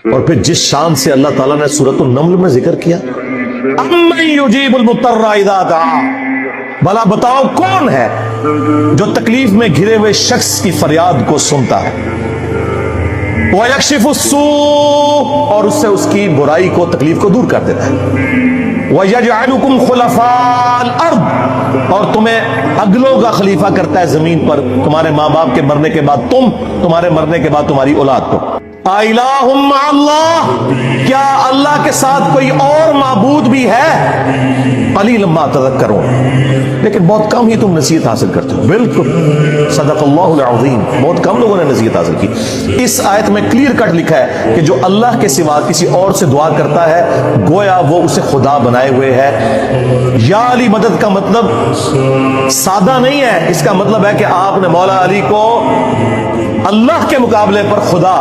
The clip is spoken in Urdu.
اور پھر جس شان سے اللہ تعالیٰ نے سورۃ النمل میں ذکر کیا، اَمَّن يُجِيبُ الْمُضْطَرَّ إِذَا دَعَاهُ، بھلا بتاؤ کون ہے جو تکلیف میں گھرے ہوئے شخص کی فریاد کو سنتا ہے، وَيَكْشِفُ السُّوءَ، اور اس سے اس کی برائی کو، تکلیف کو دور کر دیتا ہے، وَيَجْعَلُكُمْ خُلَفَاءَ الْأَرْضِ، اور تمہیں اگلوں کا خلیفہ کرتا ہے زمین پر، تمہارے ماں باپ کے مرنے کے بعد تمہارے مرنے کے بعد تمہاری اولاد کو۔ اِلَٰهٌ مَّعَ اللَّهِ، کیا اللہ کے ساتھ کوئی اور معبود بھی ہے؟ قلیلا ما تذکرون، لیکن بہت کم ہی تم نصیحت حاصل کرتے ہو۔ بالکل، صدق اللہ العظیم، بہت کم لوگوں نے نصیحت حاصل کی۔ اس آیت میں کلیئر کٹ لکھا ہے کہ جو اللہ کے سوا کسی اور سے دعا کرتا ہے گویا وہ اسے خدا بنائے ہوئے ہے۔ یا علی مدد کا مطلب سادہ نہیں ہے، اس کا مطلب ہے کہ آپ نے مولا علی کو اللہ کے مقابلے پر خدا